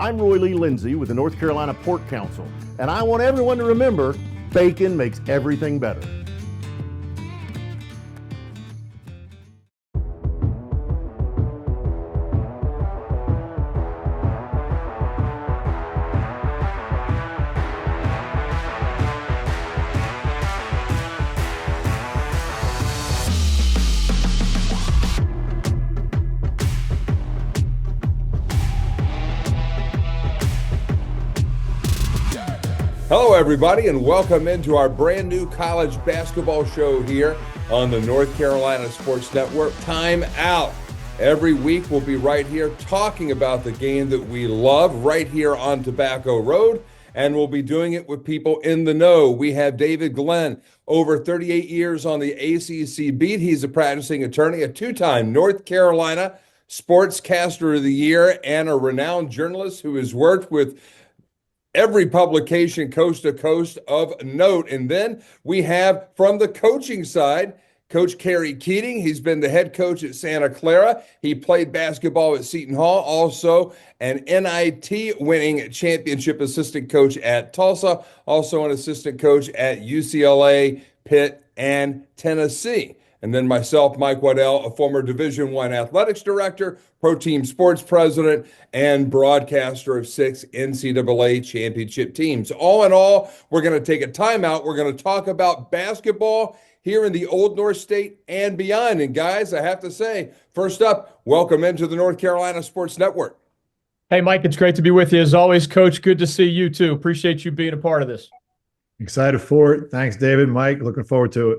I'm Roy Lee Lindsay with the North Carolina Pork Council, and I want everyone to remember, bacon makes everything better. Hello, everybody, and welcome into our brand new college basketball show here on the North Carolina Sports Network. Time Out. Every week we'll be right here talking about the game that we love right here on Tobacco Road, and we'll be doing it with people in the know. We have David Glenn, over 38 years on the ACC beat. He's a practicing attorney, a two-time North Carolina Sportscaster of the Year, and a renowned journalist who has worked with every publication coast to coast of note. And then we have from the coaching side, Coach Kerry Keating. He's been the head coach at Santa Clara. He played basketball at Seton Hall, also an NIT winning championship assistant coach at Tulsa, also an assistant coach at UCLA, Pitt, and Tennessee. And then myself, Mike Waddell, a former Division I athletics director, pro team sports president, and broadcaster of 6 NCAA championship teams. All in all, we're going to take a timeout. We're going to talk about basketball here in the Old North State and beyond. And guys, I have to say, first up, welcome into the North Carolina Sports Network. Hey, Mike, it's great to be with you as always. Coach, good to see you too. Appreciate you being a part of this. Excited for it. Thanks, David. Mike, looking forward to it.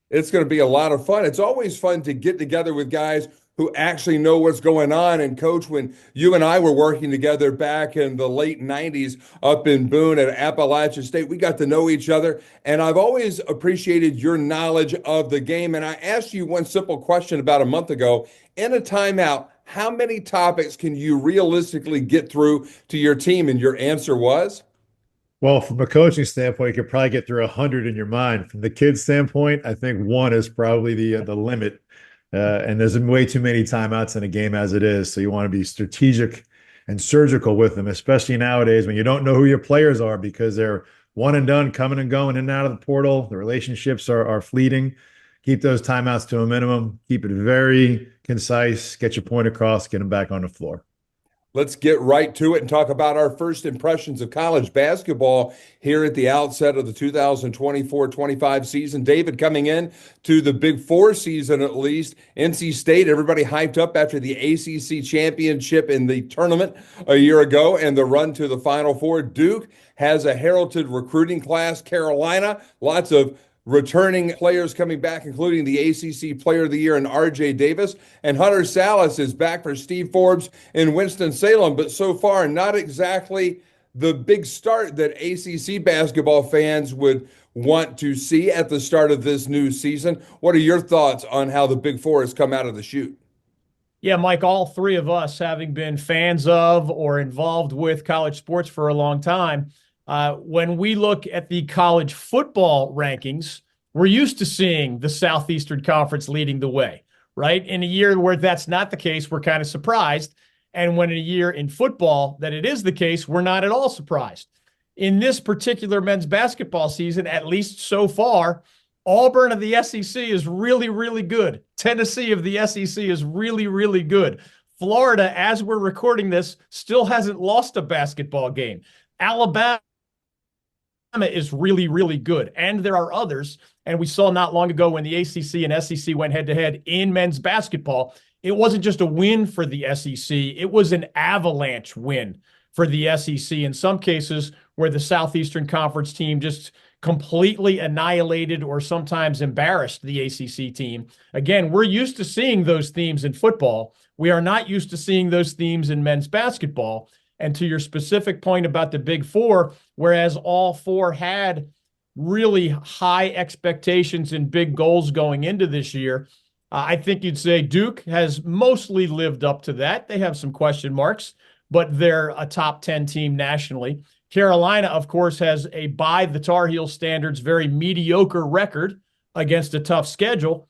It's going to be a lot of fun. It's always fun to get together with guys who actually know what's going on. And Coach, when you and I were working together back in the late 90s up in Boone at Appalachian State, we got to know each other. And I've always appreciated your knowledge of the game. And I asked you one simple question about a month ago. In a timeout, how many topics can you realistically get through to your team? And your answer was? Well, from a coaching standpoint, you could probably get through 100 in your mind. From the kids' standpoint, I think one is probably the limit. And there's way too many timeouts in a game as it is. So you want to be strategic and surgical with them, especially nowadays when you don't know who your players are because they're one and done, coming and going in and out of the portal. The relationships are fleeting. Keep those timeouts to a minimum. Keep it very concise. Get your point across. Get them back on the floor. Let's get right to it and talk about our first impressions of college basketball here at the outset of the 2024-25 season. David, coming in to the Big Four season at least, NC State, everybody hyped up after the ACC championship in the tournament a year ago and the run to the Final Four. Duke has a heralded recruiting class. Carolina, lots of returning players coming back, including the ACC Player of the Year and R.J. Davis. And Hunter Salas is back for Steve Forbes in Winston-Salem, but so far not exactly the big start that ACC basketball fans would want to see at the start of this new season. What are your thoughts on how the Big Four has come out of the chute? Yeah, Mike, all three of us having been fans of or involved with college sports for a long time, when we look at the college football rankings, we're used to seeing the Southeastern Conference leading the way, right? In a year where that's not the case, we're kind of surprised. And when in a year in football that it is the case, we're not at all surprised. In this particular men's basketball season, at least so far, Auburn of the SEC is really, really good. Tennessee of the SEC is really, really good. Florida, as we're recording this, still hasn't lost a basketball game. Alabama is really, really good. And there are others. And we saw not long ago when the ACC and SEC went head-to-head in men's basketball, it wasn't just a win for the SEC. It was an avalanche win for the SEC in some cases where the Southeastern Conference team just completely annihilated or sometimes embarrassed the ACC team. Again, we're used to seeing those themes in football. We are not used to seeing those themes in men's basketball. And to your specific point about the Big Four, whereas all four had really high expectations and big goals going into this year, I think you'd say Duke has mostly lived up to that. They have some question marks, but they're a top 10 team nationally. Carolina, of course, has a, by the Tar Heel standards, very mediocre record against a tough schedule.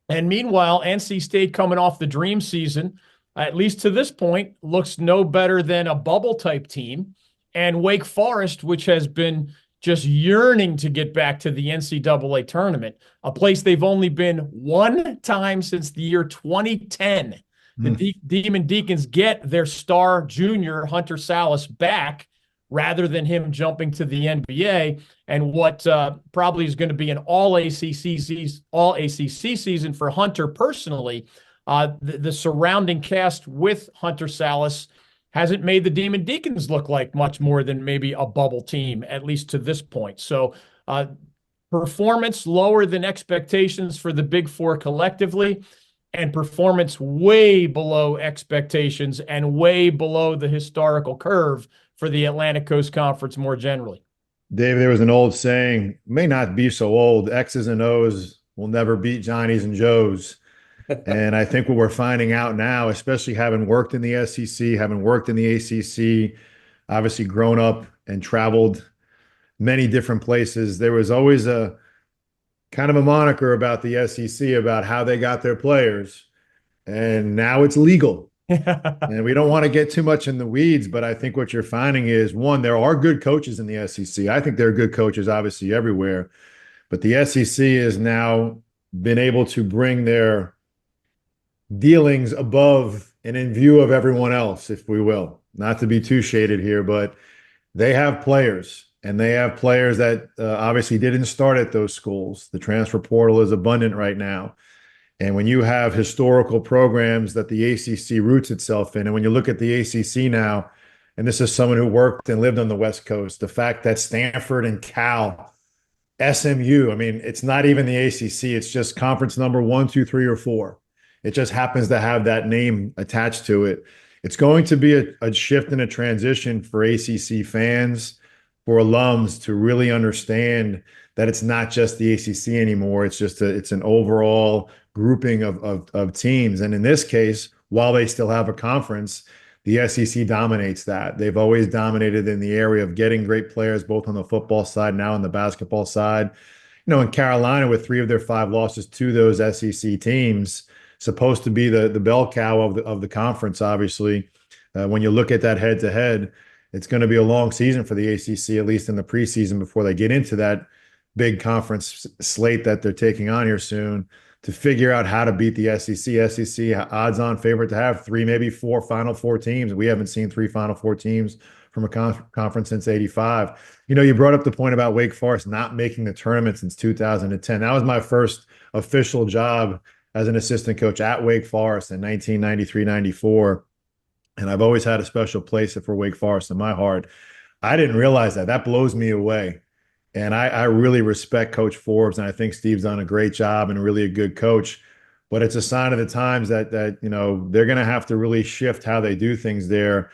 And meanwhile, NC State coming off the dream season, at least to this point, looks no better than a bubble type team. And Wake Forest, which has been just yearning to get back to the NCAA tournament, a place they've only been one time since the year 2010. The Demon Deacons get their star junior, Hunter Salas, back rather than him jumping to the NBA. And what probably is going to be an all ACC season for Hunter personally, the surrounding cast with Hunter Salas hasn't made the Demon Deacons look like much more than maybe a bubble team, at least to this point. So performance lower than expectations for the Big Four collectively, and performance way below expectations and way below the historical curve for the Atlantic Coast Conference more generally. Dave, there was an old saying, may not be so old, X's and O's will never beat Johnny's and Joe's. And I think what we're finding out now, especially having worked in the SEC, having worked in the ACC, obviously grown up and traveled many different places, there was always a kind of a moniker about the SEC about how they got their players. And now it's legal. And we don't want to get too much in the weeds, but I think what you're finding is, one, there are good coaches in the SEC. I think there are good coaches, obviously, everywhere. But the SEC has now been able to bring their dealings above and in view of everyone else, if we will. Not to be too shaded here, but they have players, and they have players that obviously didn't start at those schools. The transfer portal is abundant right now. And when you have historical programs that the ACC roots itself in, and when you look at the ACC now, and this is someone who worked and lived on the West Coast, the fact that Stanford and Cal, SMU, I mean, it's not even the ACC, it's just conference number 1, 2, 3, or 4. It just happens to have that name attached to it. It's going to be a shift and a transition for ACC fans, for alums to really understand that it's not just the ACC anymore. It's just it's an overall grouping of teams. And in this case, while they still have a conference, the SEC dominates that. They've always dominated in the area of getting great players, both on the football side, now on the basketball side. You know, in Carolina, with 3 of their 5 losses to those SEC teams, supposed to be the bell cow of the conference, obviously. When you look at that head-to-head, it's going to be a long season for the ACC, at least in the preseason, before they get into that big conference slate that they're taking on here soon, to figure out how to beat the SEC. SEC odds-on favorite to have 3, maybe 4 Final Four teams. We haven't seen 3 Final Four teams from a conference since '85. You know, you brought up the point about Wake Forest not making the tournament since 2010. That was my first official job as an assistant coach at Wake Forest in 1993-94. And I've always had a special place for Wake Forest in my heart. I didn't realize that. That blows me away. And I really respect Coach Forbes, and I think Steve's done a great job and really a good coach. But it's a sign of the times that you know, they're going to have to really shift how they do things there,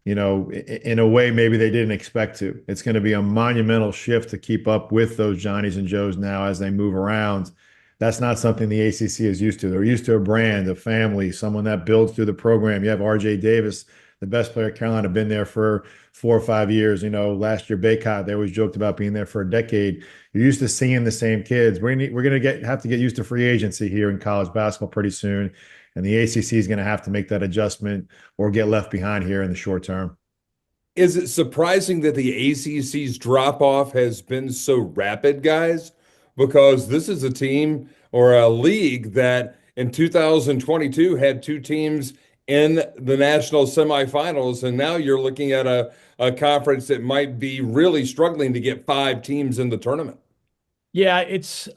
you know, in a way maybe they didn't expect to. It's going to be a monumental shift to keep up with those Johnnies and Joes now as they move around. That's not something the ACC is used to. They're used to a brand, a family, someone that builds through the program. You have R.J. Davis, the best player at Carolina, been there for 4 or 5 years. You know, last year, Baycott, they always joked about being there for a decade. You're used to seeing the same kids. We're going to have to get used to free agency here in college basketball pretty soon. And the ACC is going to have to make that adjustment or get left behind here in the short term. Is it surprising that the ACC's drop-off has been so rapid, guys? Because this is a team or a league that in 2022 had 2 teams in the national semifinals, and now you're looking at a conference that might be really struggling to get 5 teams in the tournament. Yeah,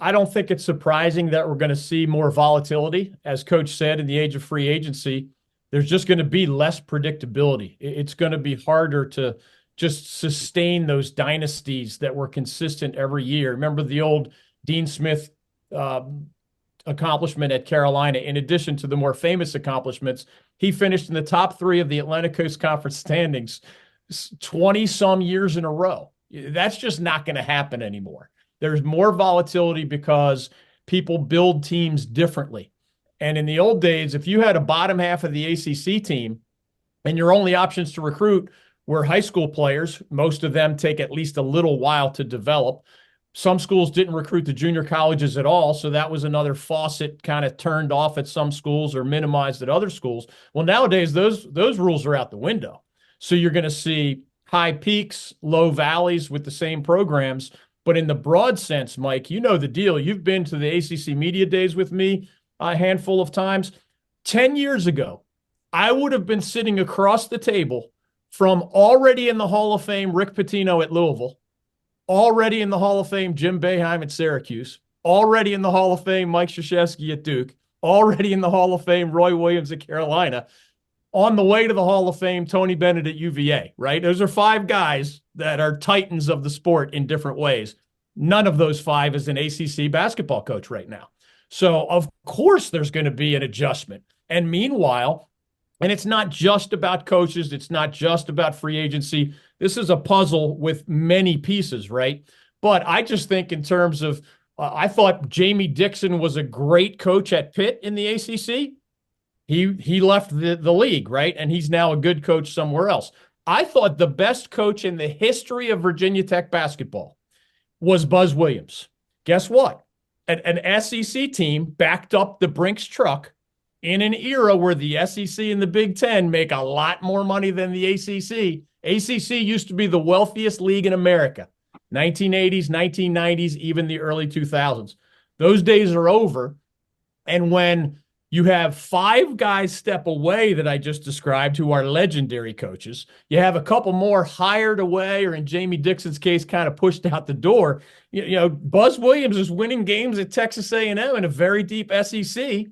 I don't think it's surprising that we're going to see more volatility. As Coach said, in the age of free agency, there's just going to be less predictability. It's going to be harder to just sustain those dynasties that were consistent every year. Remember the old Dean Smith accomplishment at Carolina. In addition to the more famous accomplishments, he finished in the top 3 of the Atlantic Coast Conference standings 20-some years in a row. That's just not going to happen anymore. There's more volatility because people build teams differently. And in the old days, if you had a bottom half of the ACC team and your only options to recruit were high school players, most of them take at least a little while to develop. Some schools didn't recruit the junior colleges at all, so that was another faucet kind of turned off at some schools or minimized at other schools. Well, nowadays those rules are out the window. So you're going to see high peaks, low valleys with the same programs. But in the broad sense, Mike, you know the deal. You've been to the ACC Media Days with me a handful of times. 10 years ago, I would have been sitting across the table from already in the Hall of Fame Rick Pitino at Louisville, already in the Hall of Fame Jim Boeheim at Syracuse, already in the Hall of Fame Mike Krzyzewski at Duke, already in the Hall of Fame Roy Williams at Carolina, on the way to the Hall of Fame Tony Bennett at UVA, right? Those are 5 guys that are titans of the sport in different ways. None of those 5 is an ACC basketball coach right now. So, of course, there's going to be an adjustment. And meanwhile, and it's not just about coaches, it's not just about free agency. This is a puzzle with many pieces, right? But I just think in terms of, I thought Jamie Dixon was a great coach at Pitt in the ACC. He left the league, right? And he's now a good coach somewhere else. I thought the best coach in the history of Virginia Tech basketball was Buzz Williams. Guess what? An SEC team backed up the Brinks truck in an era where the SEC and the Big Ten make a lot more money than the ACC. ACC used to be the wealthiest league in America, 1980s, 1990s, even the early 2000s. Those days are over. And when you have 5 guys step away that I just described who are legendary coaches, you have a couple more hired away, or in Jamie Dixon's case, kind of pushed out the door. You know, Buzz Williams is winning games at Texas A&M in a very deep SEC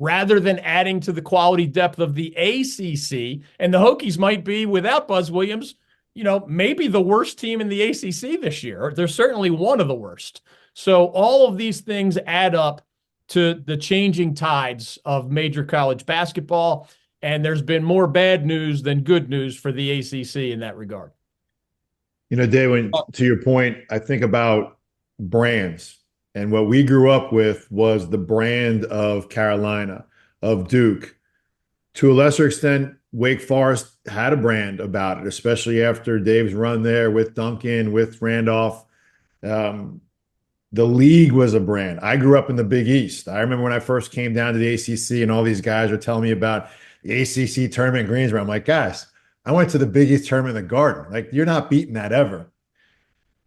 rather than adding to the quality depth of the ACC. And the Hokies might be, without Buzz Williams, you know, maybe the worst team in the ACC this year. Or they're certainly one of the worst. So all of these things add up to the changing tides of major college basketball. And there's been more bad news than good news for the ACC in that regard. You know, Dave, to your point, I think about brands. And what we grew up with was the brand of Carolina, of Duke. To a lesser extent, Wake Forest had a brand about it, especially after Dave's run there with Duncan, with Randolph. The league was a brand. I grew up in the Big East. I remember when I first came down to the ACC and all these guys were telling me about the ACC tournament in Greensboro. I'm like, guys, I went to the Big East tournament in the Garden. Like, you're not beating that ever.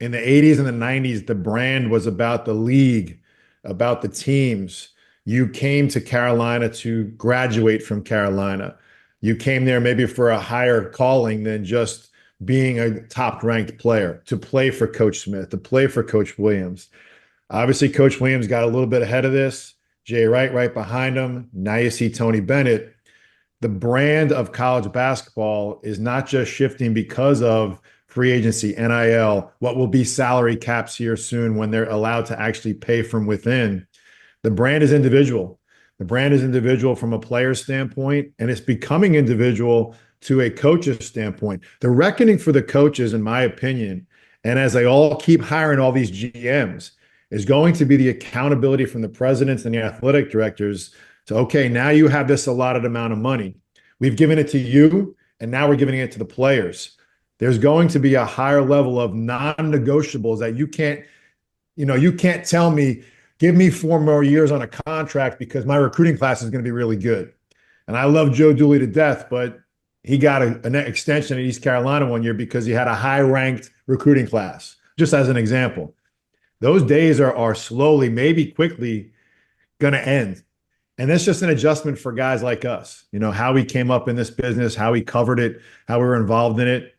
In the 80s and the 90s, the brand was about the league, about the teams. You came to Carolina to graduate from Carolina. You came there maybe for a higher calling than just being a top-ranked player, to play for Coach Smith, to play for Coach Williams. Obviously, Coach Williams got a little bit ahead of this. Jay Wright right behind him. Now you see Tony Bennett. The brand of college basketball is not just shifting because of free agency, NIL, what will be salary caps here soon when they're allowed to actually pay from within. The brand is individual. The brand is individual from a player standpoint, and it's becoming individual to a coach's standpoint. The reckoning for the coaches, in my opinion, and as they all keep hiring all these GMs, is going to be the accountability from the presidents and the athletic directors to, okay, now you have this allotted amount of money. We've given it to you, and now we're giving it to the players. There's going to be a higher level of non-negotiables that you can't tell me, give me 4 more years on a contract because my recruiting class is going to be really good. And I love Joe Dooley to death, but he got an extension at East Carolina one year because he had a high-ranked recruiting class, just as an example. Those days are slowly, maybe quickly, going to end. And that's just an adjustment for guys like us. You know, how we came up in this business, how we covered it, how we were involved in it.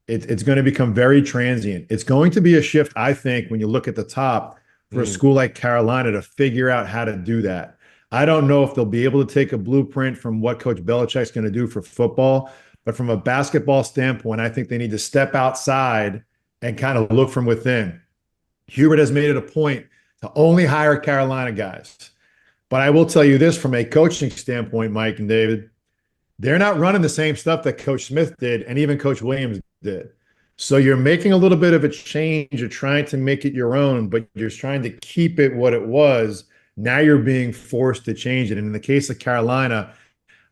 It's going to become very transient. It's going to be a shift, I think, when you look at the top for a school like Carolina to figure out how to do that. I don't know if they'll be able to take a blueprint from what Coach Belichick's going to do for football, but from a basketball standpoint, I think they need to step outside and kind of look from within. Hubert has made it a point to only hire Carolina guys. But I will tell you this from a coaching standpoint, Mike and David, they're not running the same stuff that Coach Smith did and even Coach Williams did. So you're making a little bit of a change. You're trying to make it your own, but you're trying to keep it what it was. Now you're being forced to change it. And in the case of Carolina,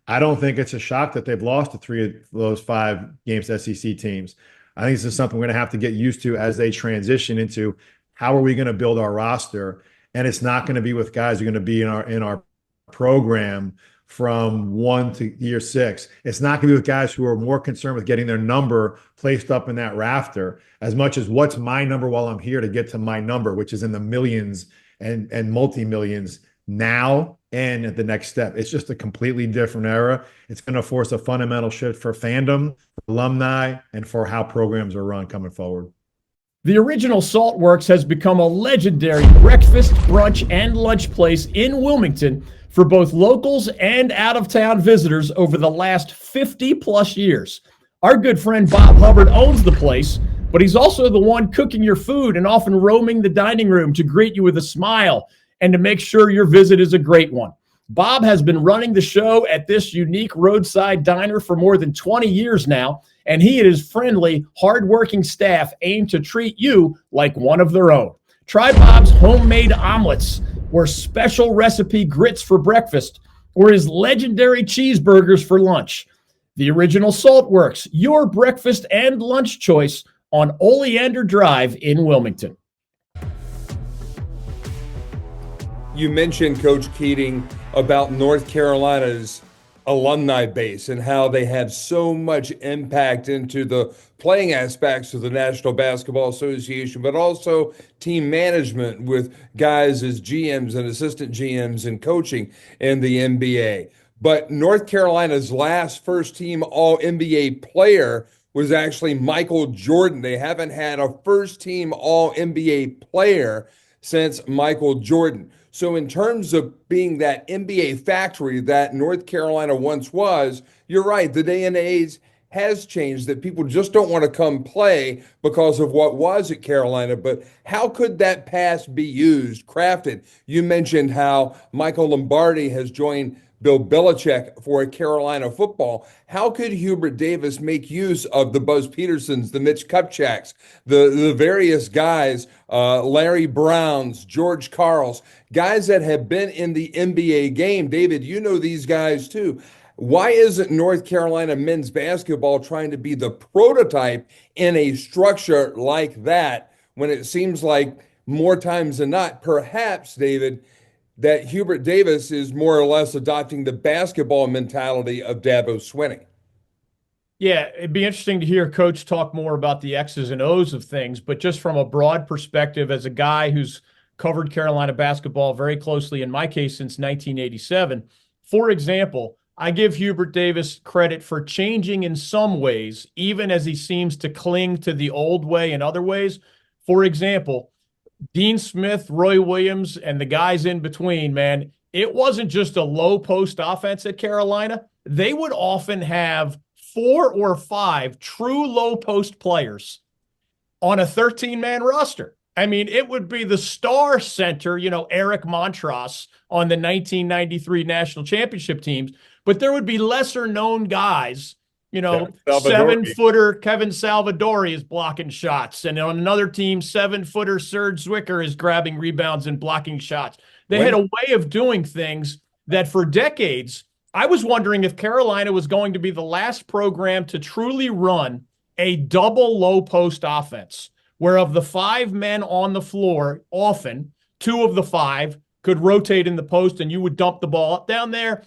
I don't think it's a shock that they've lost to 3 of those 5 games SEC teams. I think this is something we're going to have to get used to as they transition into how are we going to build our roster? And it's not going to be with guys who are going to be in our program from 1 to year 6. It's not going to be with guys who are more concerned with getting their number placed up in that rafter as much as what's my number while I'm here to get to my number, which is in the millions and multi-millions now and at the next step. It's just a completely different era. It's going to force a fundamental shift for fandom, alumni, and for how programs are run coming forward. The original Saltworks has become a legendary breakfast, brunch, and lunch place in Wilmington for both locals and out-of-town visitors over the last 50-plus years. Our good friend Bob Hubbard owns the place, but he's also the one cooking your food and often roaming the dining room to greet you with a smile and to make sure your visit is a great one. Bob has been running the show at this unique roadside diner for more than 20 years now, and he and his friendly, hardworking staff aim to treat you like one of their own. Try Bob's homemade omelets, or special recipe grits for breakfast, or his legendary cheeseburgers for lunch. The original Saltworks, your breakfast and lunch choice on Oleander Drive in Wilmington. You mentioned, Coach Keating, about North Carolina's alumni base and how they have so much impact into the playing aspects of the National Basketball Association, but also team management with guys as GMs and assistant GMs and coaching in the NBA. But North Carolina's last first-team All-NBA player was actually Michael Jordan. They haven't had a first-team All-NBA player since Michael Jordan. So in terms of being that NBA factory that North Carolina once was, you're right, the day and age has changed, that people just don't want to come play because of what was at Carolina. But how could that past be used, crafted? You mentioned how Michael Lombardi has joined Bill Belichick for Carolina football. How could Hubert Davis make use of the Buzz Petersons, the Mitch Kupchaks, the various guys, Larry Browns, George Karls, guys that have been in the NBA game? David, you know these guys too. Why isn't North Carolina men's basketball trying to be the prototype in a structure like that when it seems like more times than not, perhaps, David, that Hubert Davis is more or less adopting the basketball mentality of Dabo Swinney? Yeah, it'd be interesting to hear Coach talk more about the X's and O's of things, but just from a broad perspective, as a guy who's covered Carolina basketball very closely, in my case, since 1987, for example, I give Hubert Davis credit for changing in some ways, even as he seems to cling to the old way in other ways. For example, Dean Smith, Roy Williams, and the guys in between, man, it wasn't just a low post offense at Carolina. They would often have 4 or 5 true low post players on a 13-man roster. I mean, it would be the star center, Eric Montross on the 1993 National Championship teams, but there would be lesser known guys. 7-footer Kevin Salvadori is blocking shots. And on another team, 7-footer Serge Zwicker is grabbing rebounds and blocking shots. They had a way of doing things that for decades, I was wondering if Carolina was going to be the last program to truly run a double low post offense, where of the 5 men on the floor, often 2 of the 5 could rotate in the post and you would dump the ball up down there.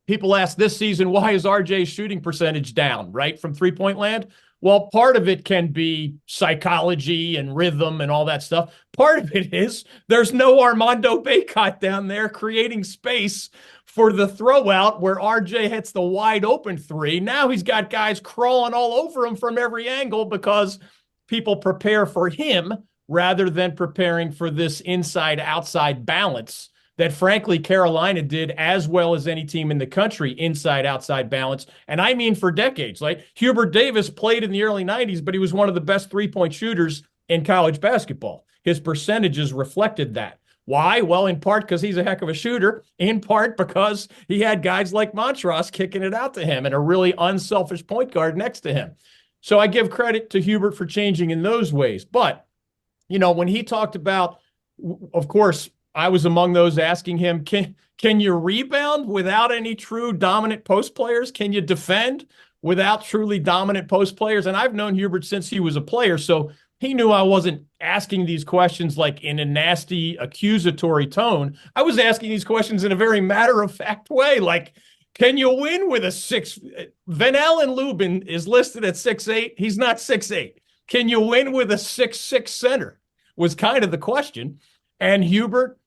People ask this season, why is RJ's shooting percentage down, right, from three-point land? Well, part of it can be psychology and rhythm and all that stuff. Part of it is there's no Armando Bacot down there creating space for the throw out where RJ hits the wide open 3. Now he's got guys crawling all over him from every angle because people prepare for him rather than preparing for this inside-outside balance that, frankly, Carolina did as well as any team in the country, inside-outside balance. And I mean for decades. Like, Hubert Davis played in the early 90s, but he was one of the best three-point shooters in college basketball. His percentages reflected that. Why? Well, in part because he's a heck of a shooter, in part because he had guys like Montross kicking it out to him and a really unselfish point guard next to him. So I give credit to Hubert for changing in those ways. But, when he talked about, of course, I was among those asking him, can you rebound without any true dominant post players? Can you defend without truly dominant post players? And I've known Hubert since he was a player. So he knew I wasn't asking these questions like in a nasty accusatory tone. I was asking these questions in a very matter-of-fact way, like, can you win with a 6? Van Allen Lubin is listed at 6'8". He's not 6'8". Can you win with a 6'6" center was kind of the question. And Hubert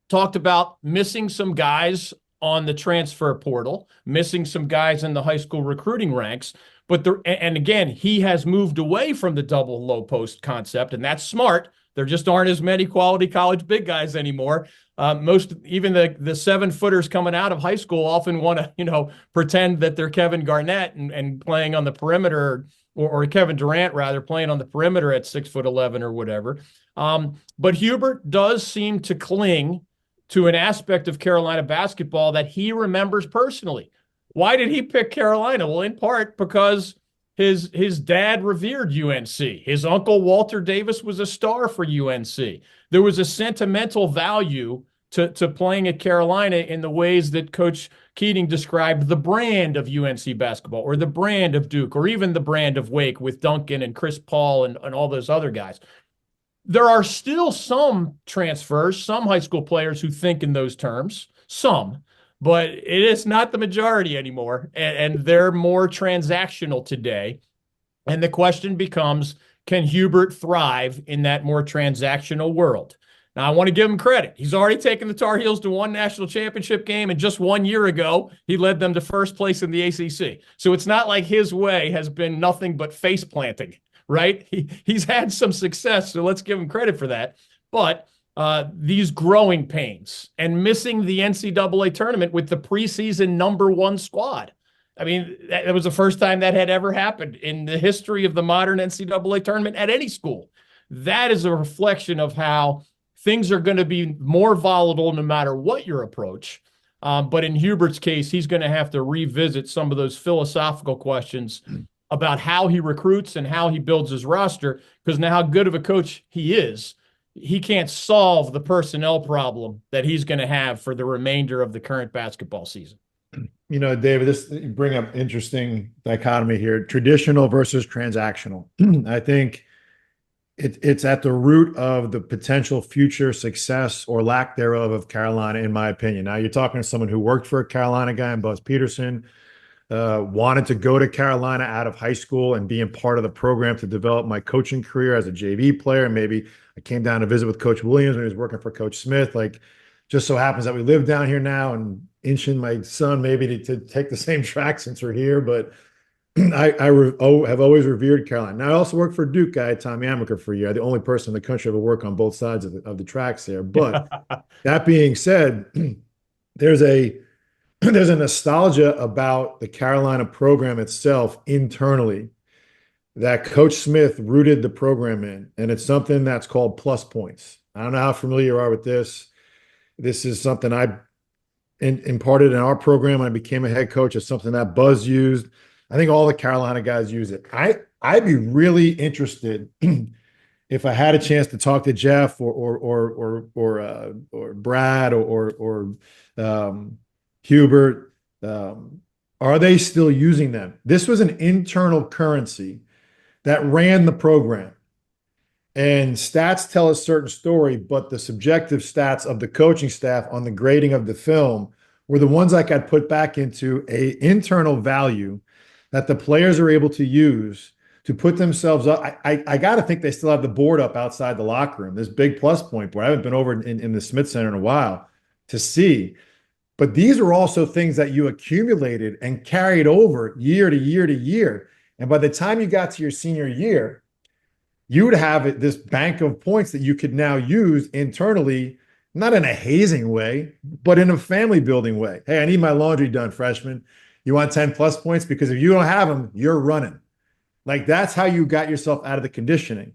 talked about missing some guys on the transfer portal, missing some guys in the high school recruiting ranks. But and again, he has moved away from the double low post concept, and that's smart. There just aren't as many quality college big guys anymore. Even the 7-footers coming out of high school often want to, pretend that they're Kevin Garnett and playing on the perimeter, or Kevin Durant rather, playing on the perimeter at 6'11" or whatever. But Hubert does seem to cling to an aspect of Carolina basketball that he remembers personally. Why did he pick Carolina? Well, in part because his dad revered UNC. His uncle Walter Davis was a star for UNC. There was a sentimental value to playing at Carolina in the ways that Coach Keating described the brand of UNC basketball, or the brand of Duke, or even the brand of Wake with Duncan and Chris Paul and all those other guys. There are still some transfers, some high school players who think in those terms, some, but it is not the majority anymore, and they're more transactional today. And the question becomes, can Hubert thrive in that more transactional world? Now, I want to give him credit. He's already taken the Tar Heels to one national championship game, and just 1 year ago, he led them to first place in the ACC. So it's not like his way has been nothing but face planting, right? He's had some success, so let's give him credit for that. But these growing pains and missing the NCAA tournament with the preseason #1 squad. I mean, that was the first time that had ever happened in the history of the modern NCAA tournament at any school. That is a reflection of how things are going to be more volatile no matter what your approach. But in Hubert's case, he's going to have to revisit some of those philosophical questions about how he recruits and how he builds his roster, because now how good of a coach he is, he can't solve the personnel problem that he's going to have for the remainder of the current basketball season. David, you bring up interesting dichotomy here, traditional versus transactional. I think it's at the root of the potential future success or lack thereof of Carolina, in my opinion. Now, you're talking to someone who worked for a Carolina guy, and Buzz Peterson, wanted to go to Carolina out of high school and being part of the program to develop my coaching career as a JV player. And maybe I came down to visit with Coach Williams when he was working for Coach Smith. Like, just so happens that we live down here now, and inching my son maybe to take the same track since we're here. But I have always revered Carolina. Now, I also worked for Duke guy, Tommy Amaker, for a year. The only person in the country to ever work on both sides of the tracks there. But that being said, there's a nostalgia about the Carolina program itself internally that Coach Smith rooted the program in. And it's something that's called plus points. I don't know how familiar you are with this. This is something I imparted in our program when I became a head coach. It's something that Buzz used. I think all the Carolina guys use it. I'd be really interested if I had a chance to talk to Jeff or Brad or Hubert. Are they still using them? This was an internal currency that ran the program. And stats tell a certain story, but the subjective stats of the coaching staff on the grading of the film were the ones I could put back into an internal value that the players are able to use to put themselves up. I got to think they still have the board up outside the locker room, this big plus point board. I haven't been over in the Smith Center in a while to see. But these are also things that you accumulated and carried over year to year to year. And by the time you got to your senior year, you would have this bank of points that you could now use internally, not in a hazing way, but in a family building way. Hey, I need my laundry done, freshman. You want 10 plus points? Because if you don't have them, you're running. Like, that's how you got yourself out of the conditioning.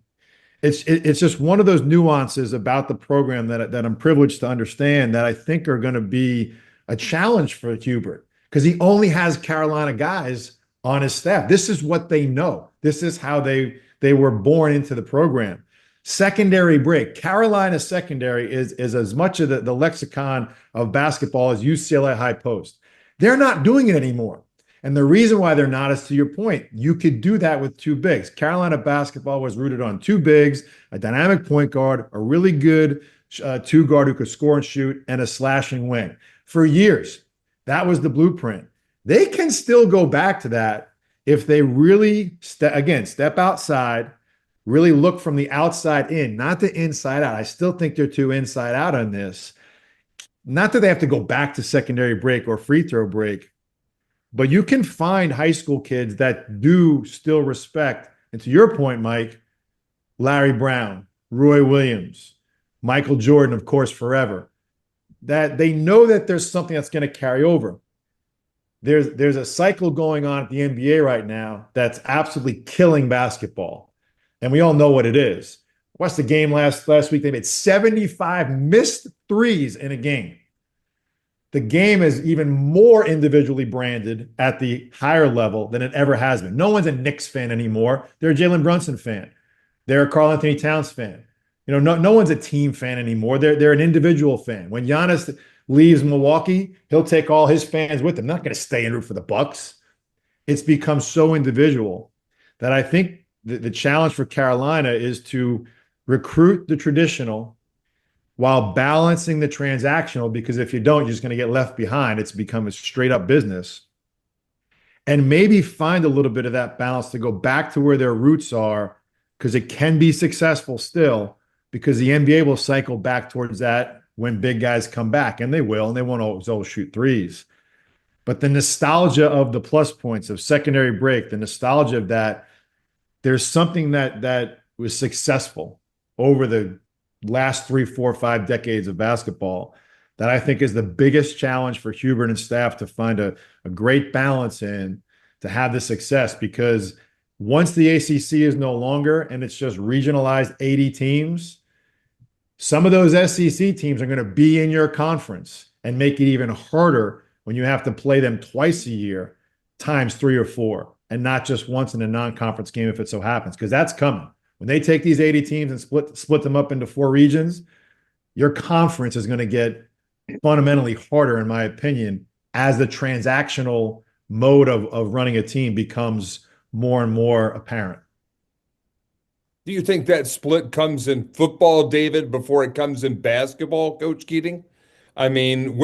It's just one of those nuances about the program that I'm privileged to understand that I think are going to be a challenge for Hubert, because he only has Carolina guys on his staff. This is what they know. This is how they were born into the program. Secondary break. Carolina secondary is as much of the lexicon of basketball as UCLA high post. They're not doing it anymore. And the reason why they're not is, to your point, you could do that with two bigs. Carolina basketball was rooted on two bigs, a dynamic point guard, a really good two guard who could score and shoot, and a slashing wing. For years, that was the blueprint. They can still go back to that if they really, step outside, really look from the outside in, not the inside out. I still think they're too inside out on this. Not that they have to go back to secondary break or free throw break, but you can find high school kids that do still respect, and to your point, Mike, Larry Brown, Roy Williams, Michael Jordan, of course, forever, that they know that there's something that's going to carry over. There's a cycle going on at the NBA right now that's absolutely killing basketball. And we all know what it is. Watched the game last week. They made 75 missed threes in a game. The game is even more individually branded at the higher level than it ever has been. No one's a Knicks fan anymore. They're a Jalen Brunson fan. They're a Karl Anthony Towns fan. No one's a team fan anymore. They're an individual fan. When Giannis leaves Milwaukee, he'll take all his fans with him. Not going to stay and root for the Bucks. It's become so individual that I think the challenge for Carolina is to recruit the traditional while balancing the transactional, because if you don't, you're just going to get left behind. It's become a straight up business. And maybe find a little bit of that balance to go back to where their roots are, because it can be successful still, because the NBA will cycle back towards that when big guys come back, and they will, and they won't always shoot threes. But the nostalgia of the plus points of secondary break, the nostalgia of that, there's something that was successful over the last 3, 4, 5 decades of basketball that I think is the biggest challenge for Hubert and staff to find a great balance in to have the success. Because once the ACC is no longer and it's just regionalized 80 teams, some of those SEC teams are going to be in your conference and make it even harder when you have to play them twice a year, times 3 or 4, and not just once in a non-conference game if it so happens, because that's coming. When they take these 80 teams and split them up into 4 regions, your conference is going to get fundamentally harder, in my opinion, as the transactional mode of running a team becomes more and more apparent. Do you think that split comes in football, David, before it comes in basketball, Coach Keating? I mean,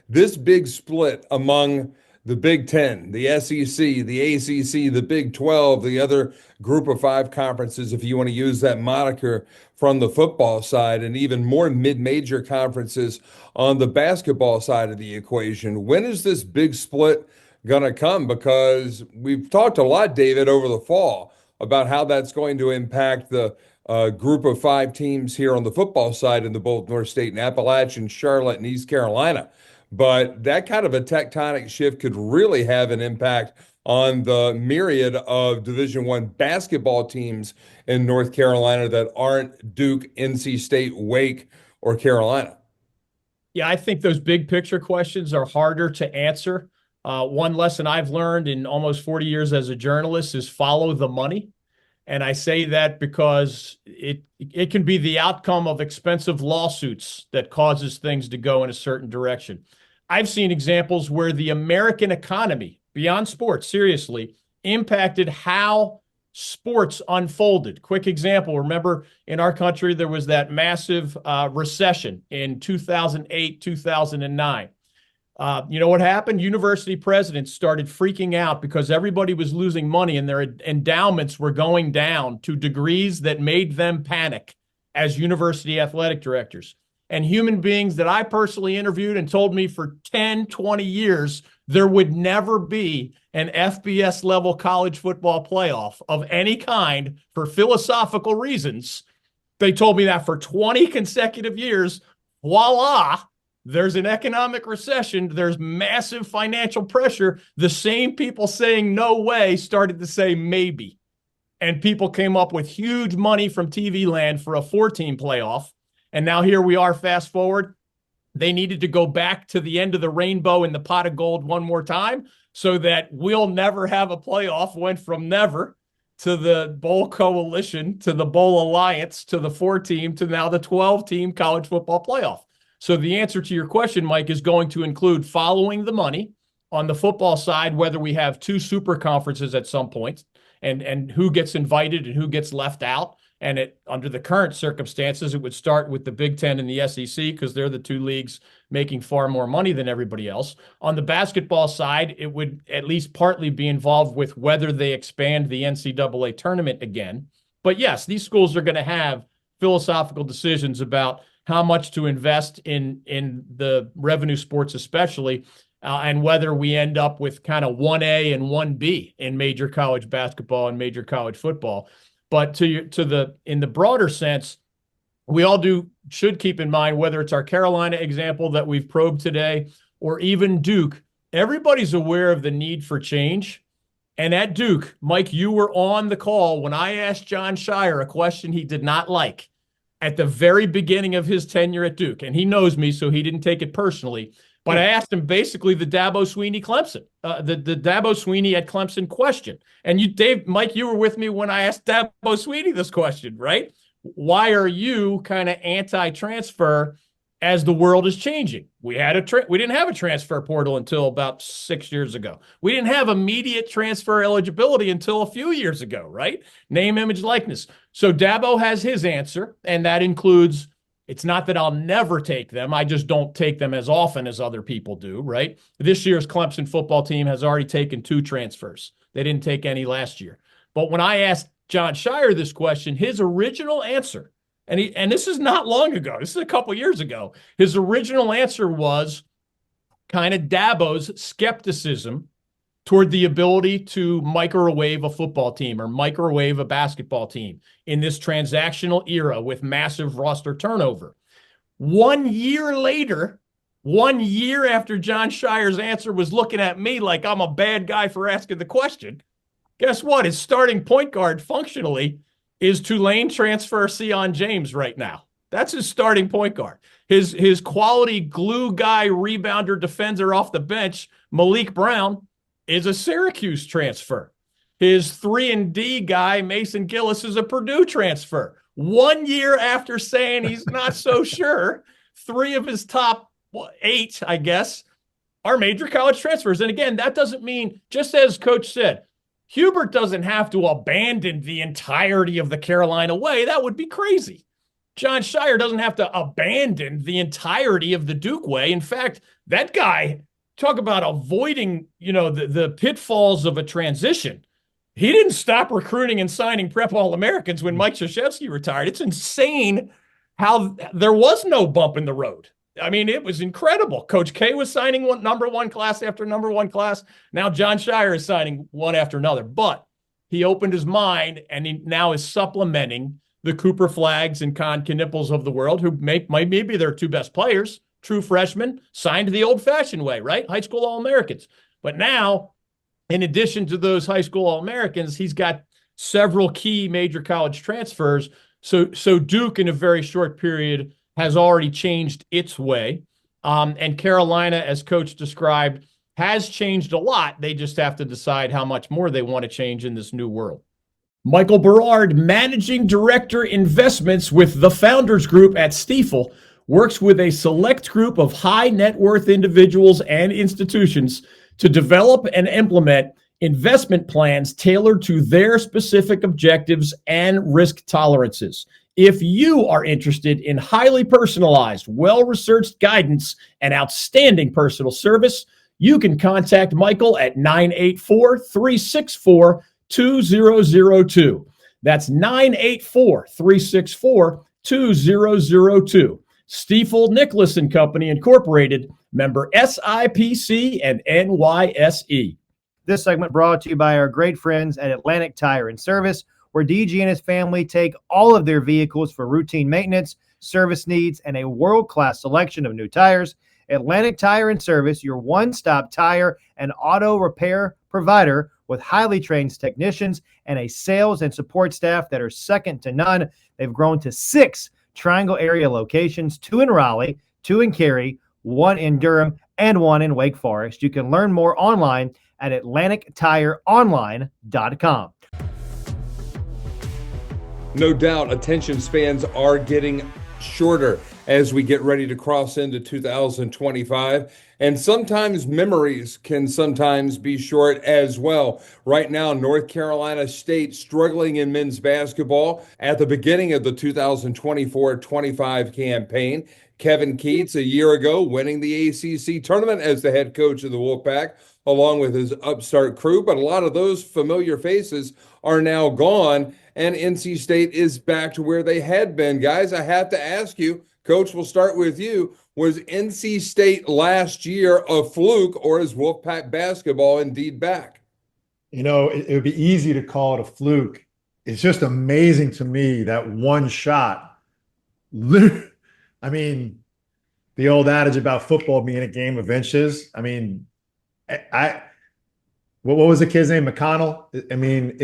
this big split among the Big Ten, the SEC, the ACC, the Big 12, the other group of 5 conferences, if you want to use that moniker, from the football side, and even more mid-major conferences on the basketball side of the equation. When is this big split going to come? Because we've talked a lot, David, over the fall about how that's going to impact the group of 5 teams here on the football side in the both North State and Appalachian, Charlotte, and East Carolina. But that kind of a tectonic shift could really have an impact on the myriad of Division I basketball teams in North Carolina that aren't Duke, NC State, Wake, or Carolina. Yeah, I think those big picture questions are harder to answer. One lesson I've learned in almost 40 years as a journalist is follow the money. And I say that because it can be the outcome of expensive lawsuits that causes things to go in a certain direction. I've seen examples where the American economy, beyond sports, seriously, impacted how sports unfolded. Quick example, remember in our country, there was that massive recession in 2008, 2009. You know what happened? University presidents started freaking out because everybody was losing money and their endowments were going down to degrees that made them panic as university athletic directors. And human beings that I personally interviewed and told me for 10, 20 years, there would never be an FBS level college football playoff of any kind for philosophical reasons. They told me that for 20 consecutive years, voila, there's an economic recession. There's massive financial pressure. The same people saying no way started to say maybe. And people came up with huge money from TV land for a 4-team playoff. And now here we are, fast forward. They needed to go back to the end of the rainbow in the pot of gold one more time so that we'll never have a playoff. Went from never to the Bowl Coalition, to the Bowl Alliance, to the 4-team, to now the 12-team college football playoff. So the answer to your question, Mike, is going to include following the money, on the football side, whether we have two super conferences at some point and who gets invited and who gets left out. And under the current circumstances, it would start with the Big Ten and the SEC because they're the two leagues making far more money than everybody else. On the basketball side, it would at least partly be involved with whether they expand the NCAA tournament again. But yes, these schools are going to have philosophical decisions about how much to invest in the revenue sports especially, and whether we end up with kind of 1A and 1B in major college basketball and major college football. But in the broader sense, we all should keep in mind, whether it's our Carolina example that we've probed today or even Duke, everybody's aware of the need for change. And at Duke, Mike, you were on the call when I asked Jon Scheyer a question he did not like at the very beginning of his tenure at Duke. And he knows me, so he didn't take it personally. But I asked him basically the Dabo Swinney Clemson, the Dabo Swinney at Clemson question. And Mike, you were with me when I asked Dabo Swinney this question, right? Why are you kind of anti-transfer as the world is changing? We didn't have a transfer portal until about 6 years ago. We didn't have immediate transfer eligibility until a few years ago, right? Name, image, likeness. So Dabo has his answer, and that includes, it's not that I'll never take them. I just don't take them as often as other people do, right? This year's Clemson football team has already taken 2 transfers. They didn't take any last year. But when I asked Jon Scheyer this question, his original answer, and this is not long ago, this is a couple years ago, his original answer was kind of Dabo's skepticism toward the ability to microwave a football team or microwave a basketball team in this transactional era with massive roster turnover. 1 year later, 1 year after Jon Scheyer's answer was looking at me like I'm a bad guy for asking the question, guess what? His starting point guard functionally is Tulane transfer Sion James right now. That's his starting point guard. His quality glue guy, rebounder, defender off the bench, Malik Brown, is a Syracuse transfer. His 3-and-D guy, Mason Gillis, is a Purdue transfer. 1 year after saying he's not so sure, 3 of his top 8, I guess, are major college transfers. And again, that doesn't mean, just as Coach said, Hubert doesn't have to abandon the entirety of the Carolina way. That would be crazy. Jon Scheyer doesn't have to abandon the entirety of the Duke way. In fact, that guy, talk about avoiding, the pitfalls of a transition. He didn't stop recruiting and signing prep All-Americans when Mike Krzyzewski retired. It's insane how there was no bump in the road. I mean, it was incredible. Coach K was signing number one class after number one class. Now Jon Scheyer is signing one after another. But he opened his mind, and he now is supplementing the Cooper Flags and Con Knipples of the world, who maybe their 2 best players, true freshmen, signed the old-fashioned way, right? High school All-Americans. But now, in addition to those high school All-Americans, he's got several key major college transfers. So Duke, in a very short period, has already changed its way. And Carolina, as Coach described, has changed a lot. They just have to decide how much more they want to change in this new world. Michael Berard, Managing Director Investments with the Founders Group at Stifel, works with a select group of high net worth individuals and institutions to develop and implement investment plans tailored to their specific objectives and risk tolerances. If you are interested in highly personalized, well-researched guidance and outstanding personal service, you can contact Michael at 984-364-2002. That's 984-364-2002. Stifel Nicholas & Company Incorporated, member SIPC and NYSE. This segment brought to you by our great friends at Atlantic Tire and Service, where DG and his family take all of their vehicles for routine maintenance, service needs, and a world-class selection of new tires. Atlantic Tire and Service, your one-stop tire and auto repair provider with highly trained technicians and a sales and support staff that are second to none. They've grown to 6 Triangle area locations, 2 in Raleigh, 2 in Cary, 1 in Durham, and 1 in Wake Forest. You can learn more online at AtlanticTireOnline.com. No doubt attention spans are getting shorter as we get ready to cross into 2025. And sometimes memories can sometimes be short as well. Right now, North Carolina State struggling in men's basketball at the beginning of the 2024-25 campaign. Kevin Keats, a year ago, winning the ACC tournament as the head coach of the Wolfpack, along with his upstart crew. But a lot of those familiar faces are now gone, and NC State is back to where they had been. Guys, I have to ask you, Coach, we'll start with you. Was NC State last year a fluke, or is Wolfpack basketball indeed back? You know, it would be easy to call it a fluke. It's just amazing to me that one shot, literally, I mean, the old adage about football being a game of inches. I mean, what was the kid's name? McConnell? I mean,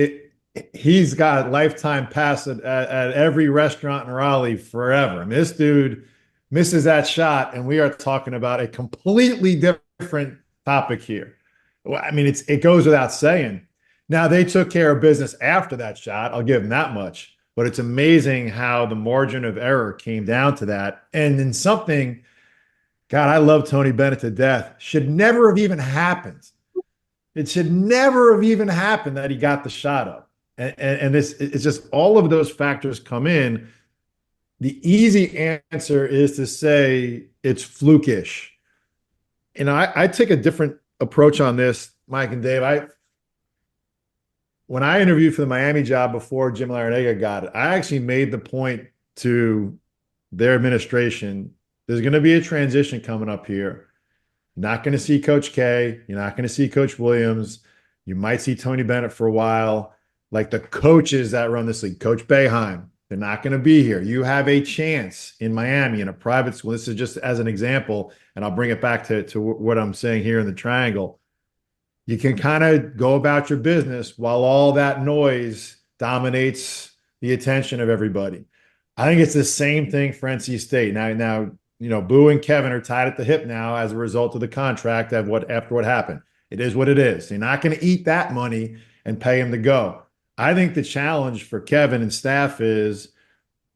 he's got a lifetime pass at every restaurant in Raleigh forever. I mean, this dude misses that shot, and we are talking about a completely different topic here. Well, I mean, it goes without saying. Now, they took care of business after that shot. I'll give them that much. But it's amazing how the margin of error came down to that. And in something, God, I love Tony Bennett to death, should never have even happened. It should never have even happened that he got the shot up. And it's just all of those factors come in. The easy answer is to say it's flukish. And I take a different approach on this, Mike and Dave. When I interviewed for the Miami job before Jim Larrañaga got it, I actually made the point to their administration, there's going to be a transition coming up here. You're not going to see Coach K. You're not going to see Coach Williams. You might see Tony Bennett for a while. Like the coaches that run this league, Coach Boeheim, they're not going to be here. You have a chance in Miami in a private school. This is just as an example, and I'll bring it back to what I'm saying here in the triangle. You can kind of go about your business while all that noise dominates the attention of everybody. I think it's the same thing for NC State. Now, you know, Boo and Kevin are tied at the hip now as a result of the contract after what happened. It is what it is. You're not going to eat that money and pay him to go. I think the challenge for Kevin and staff is,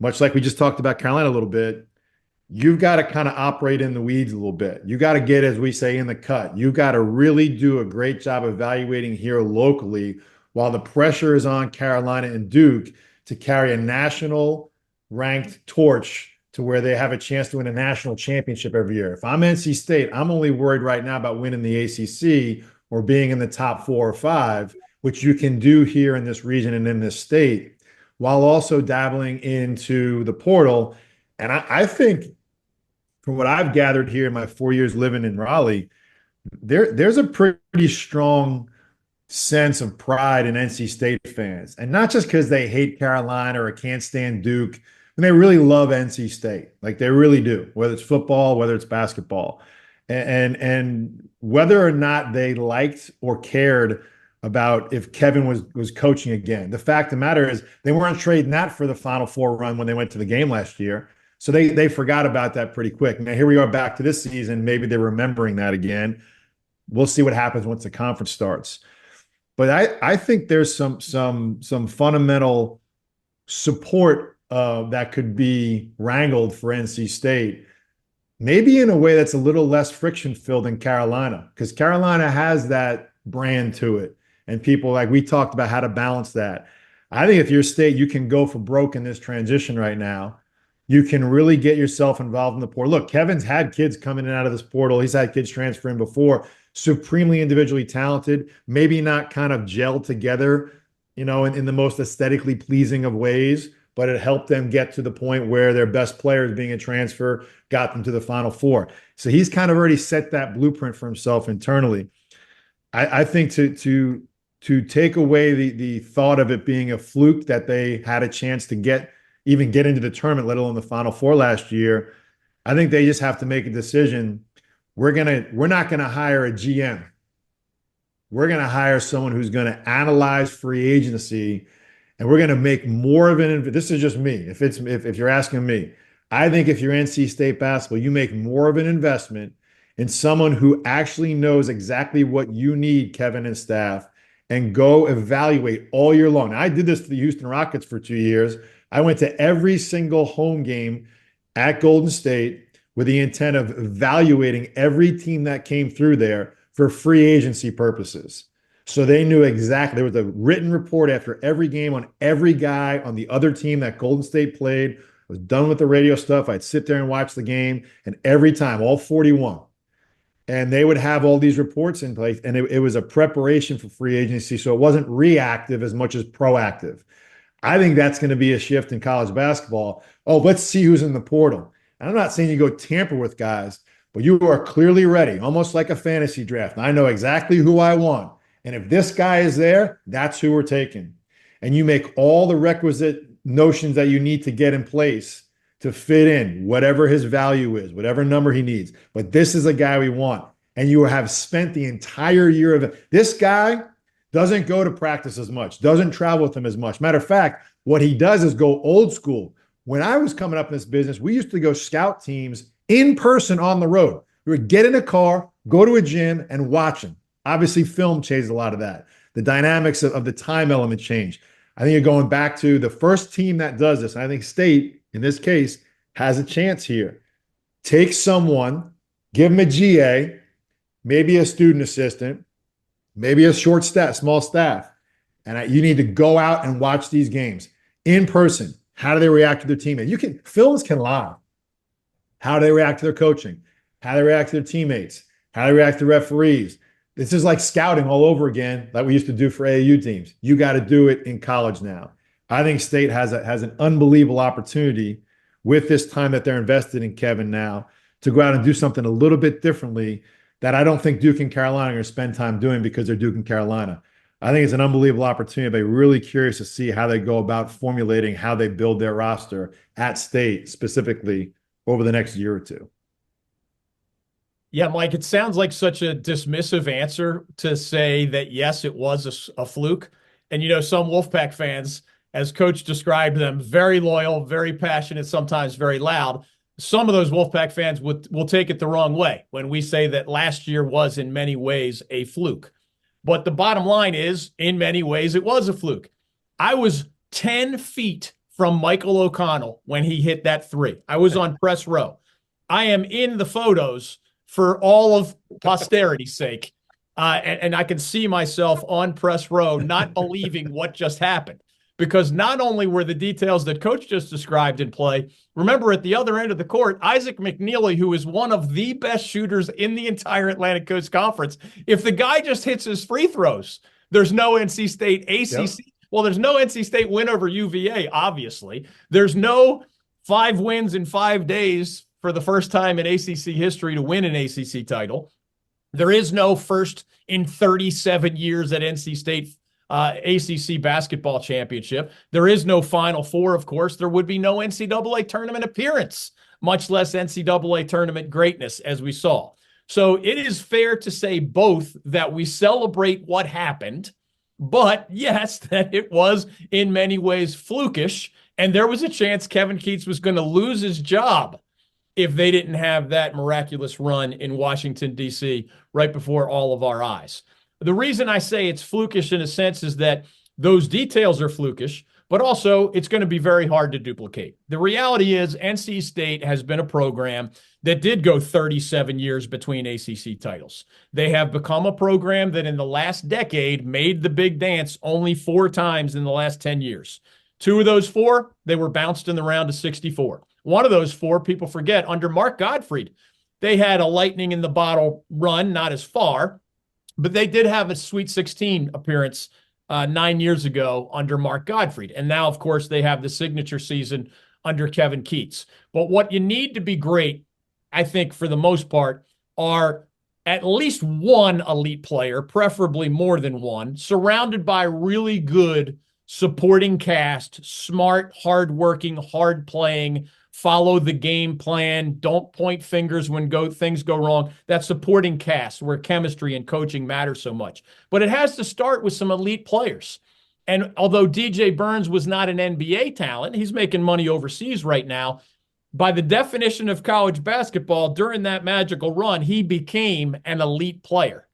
much like we just talked about Carolina a little bit, you've got to kind of operate in the weeds a little bit. You got to get, as we say, in the cut. You got to really do a great job evaluating here locally while the pressure is on Carolina and Duke to carry a national ranked torch to where they have a chance to win a national championship every year. If I'm NC State, I'm only worried right now about winning the ACC or being in the top 4 or 5, which you can do here in this region and in this state, while also dabbling into the portal. And I think, from what I've gathered here in my 4 years living in Raleigh, there's a pretty strong sense of pride in NC State fans. And not just because they hate Carolina or can't stand Duke. And they really love NC State. Like they really do, whether it's football, whether it's basketball. And whether or not they liked or cared about if Kevin was coaching again. The fact of the matter is they weren't trading that for the Final Four run when they went to the game last year. So they forgot about that pretty quick. Now, here we are back to this season. Maybe they're remembering that again. We'll see what happens once the conference starts. But I think there's some fundamental support that could be wrangled for NC State, maybe in a way that's a little less friction-filled than Carolina, because Carolina has that brand to it. And people, like we talked about how to balance that. I think if you're State, you can go for broke in this transition right now. You can really get yourself involved in the portal. Look, Kevin's had kids coming in and out of this portal. He's had kids transfer in before. Supremely individually talented, maybe not kind of gelled together, you know, in the most aesthetically pleasing of ways, but it helped them get to the point where their best players being a transfer got them to the Final Four. So he's kind of already set that blueprint for himself internally. I think to take away the thought of it being a fluke that they had a chance to even get into the tournament, let alone the Final Four last year, I think they just have to make a decision. We're not gonna hire a GM. We're gonna hire someone who's gonna analyze free agency, and we're gonna make more of an. This is just me. If you're asking me, I think if you're NC State basketball, you make more of an investment in someone who actually knows exactly what you need, Kevin and staff, and go evaluate all year long. Now, I did this for the Houston Rockets for 2 years. I went to every single home game at Golden State with the intent of evaluating every team that came through there for free agency purposes. So they knew exactly. There was a written report after every game on every guy on the other team that Golden State played. I was done with the radio stuff. I'd sit there and watch the game, and every time, all 41. And they would have all these reports in place, and it was a preparation for free agency, so it wasn't reactive as much as proactive. I think that's going to be a shift in college basketball. Oh, let's see who's in the portal. And I'm not saying you go tamper with guys, but you are clearly ready, almost like a fantasy draft. I know exactly who I want. And if this guy is there, that's who we're taking. And you make all the requisite notions that you need to get in place to fit in whatever his value is, whatever number he needs. But this is a guy we want. And you have spent the entire year of it. This guy doesn't go to practice as much, doesn't travel with him as much. Matter of fact, what he does is go old school. When I was coming up in this business, we used to go scout teams in person on the road. We would get in a car, go to a gym, and watch them. Obviously, film changed a lot of that. The dynamics of the time element changed. I think you're going back to the first team that does this. And I think State, in this case, has a chance here. Take someone, give them a GA, maybe a student assistant, maybe a short staff, small staff. And you need to go out and watch these games in person. How do they react to their teammates? Films can lie. How do they react to their coaching? How do they react to their teammates? How do they react to referees? This is like scouting all over again, like we used to do for AAU teams. You got to do it in college now. I think State has an unbelievable opportunity with this time that they're invested in Kevin now to go out and do something a little bit differently that I don't think Duke and Carolina are going to spend time doing because they're Duke and Carolina. I think it's an unbelievable opportunity. I'd be really curious to see how they go about formulating how they build their roster at State specifically over the next year or two. Yeah, Mike, it sounds like such a dismissive answer to say that, yes, it was a fluke. And, some Wolfpack fans, as Coach described them, very loyal, very passionate, sometimes very loud. Some of those Wolfpack fans will take it the wrong way when we say that last year was in many ways a fluke. But the bottom line is, in many ways, it was a fluke. I was 10 feet from Michael O'Connell when he hit that three. I was on press row. I am in the photos for all of posterity's sake. And I can see myself on press row not believing what just happened. Because not only were the details that Coach just described in play, remember at the other end of the court, Isaac McNeely, who is one of the best shooters in the entire Atlantic Coast Conference, if the guy just hits his free throws, there's no NC State ACC. Yep. Well, there's no NC State win over UVA, obviously. There's no 5 wins in 5 days for the first time in ACC history to win an ACC title. There is no first in 37 years at NC State ACC basketball championship. There is no Final Four, of course. There would be no NCAA tournament appearance, much less NCAA tournament greatness, as we saw. So it is fair to say both that we celebrate what happened, but yes, that it was in many ways flukish, and there was a chance Kevin Keatts was going to lose his job if they didn't have that miraculous run in Washington, D.C. right before all of our eyes. The reason I say it's flukish in a sense is that those details are flukish, but also it's going to be very hard to duplicate. The reality is NC State has been a program that did go 37 years between ACC titles. They have become a program that in the last decade made the big dance only 4 times in the last 10 years. 2 of those 4, they were bounced in the round of 64. One of those 4, people forget, under Mark Gottfried, they had a lightning in the bottle run, not as far, but they did have a Sweet 16 appearance 9 years ago under Mark Gottfried. And now, of course, they have the signature season under Kevin Keatts. But what you need to be great, I think, for the most part, are at least one elite player, preferably more than one, surrounded by really good supporting cast, smart, hardworking, hard-playing, follow the game plan, don't point fingers when things go wrong. That supporting cast where chemistry and coaching matter so much. But it has to start with some elite players. And although DJ Burns was not an NBA talent, he's making money overseas right now. By the definition of college basketball, during that magical run, he became an elite player.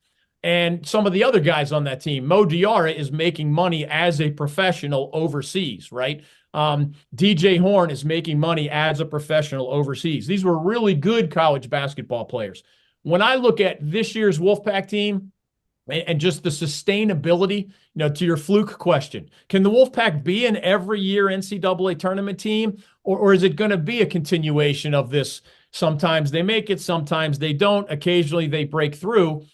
And some of the other guys on that team, Mo Diarra is making money as a professional overseas, right? DJ Horn is making money as a professional overseas. These were really good college basketball players. When I look at this year's Wolfpack team and just the sustainability, to your fluke question, can the Wolfpack be an every year NCAA tournament team, or is it going to be a continuation of this? Sometimes they make it, sometimes they don't. Occasionally they break through.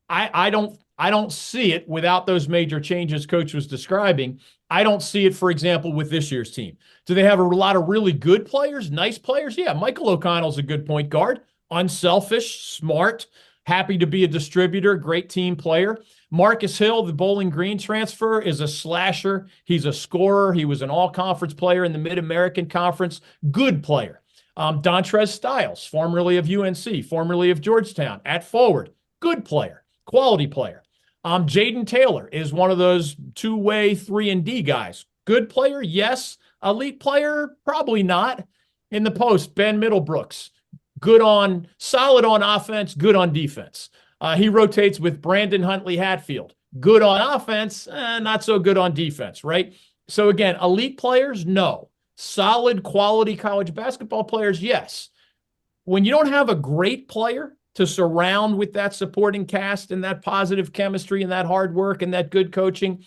I don't see it without those major changes Coach was describing. I don't see it, for example, with this year's team. Do they have a lot of really good players, nice players? Yeah, Michael O'Connell's a good point guard, unselfish, smart, happy to be a distributor, great team player. Marcus Hill, the Bowling Green transfer, is a slasher. He's a scorer. He was an all-conference player in the Mid-American Conference. Good player. Dontrez Styles, formerly of UNC, formerly of Georgetown, at forward. Good player. Quality player. Jaden Taylor is one of those two-way 3-and-D guys. Good player, yes. Elite player, probably not. In the post, Ben Middlebrooks. Solid on offense, good on defense. He rotates with Brandon Huntley Hatfield. Good on offense, not so good on defense, right? So again, elite players, no. Solid quality college basketball players, yes. When you don't have a great player to surround with that supporting cast and that positive chemistry and that hard work and that good coaching,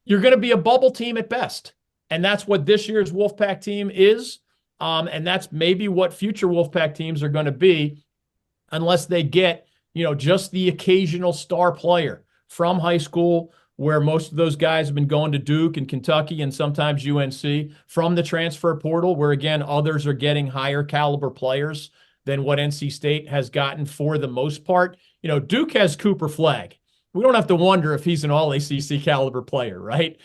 you're going to be a bubble team at best. And that's what this year's Wolfpack team is. And that's maybe what future Wolfpack teams are going to be, unless they get, just the occasional star player from high school, where most of those guys have been going to Duke and Kentucky and sometimes UNC, from the transfer portal, where again, others are getting higher caliber players than what NC State has gotten for the most part. Duke has Cooper Flagg. We don't have to wonder if he's an all-ACC caliber player, right?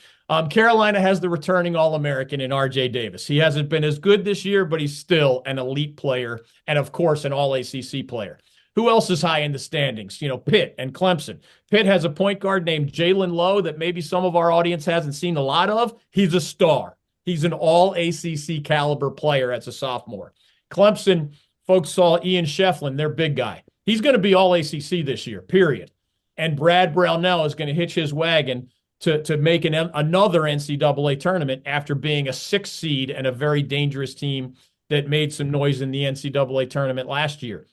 Carolina has the returning All-American in R.J. Davis. He hasn't been as good this year, but he's still an elite player and, of course, an all-ACC player. Who else is high in the standings? Pitt and Clemson. Pitt has a point guard named Jalen Lowe that maybe some of our audience hasn't seen a lot of. He's a star. He's an all-ACC caliber player as a sophomore. Clemson, folks saw Ian Shefflin, their big guy. He's going to be all-ACC this year, period. And Brad Brownell is going to hitch his wagon to make another NCAA tournament after being a 6th seed and a very dangerous team that made some noise in the NCAA tournament last year.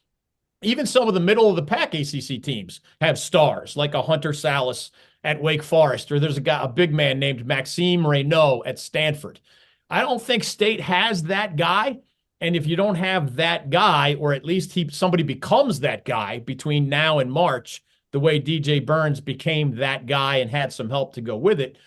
Even some of the middle-of-the-pack ACC teams have stars, like a Hunter Salas at Wake Forest, or there's a big man named Maxime Reynaud at Stanford. I don't think State has that guy, and if you don't have that guy, or at least somebody becomes that guy between now and March, the way DJ Burns became that guy and had some help to go with it,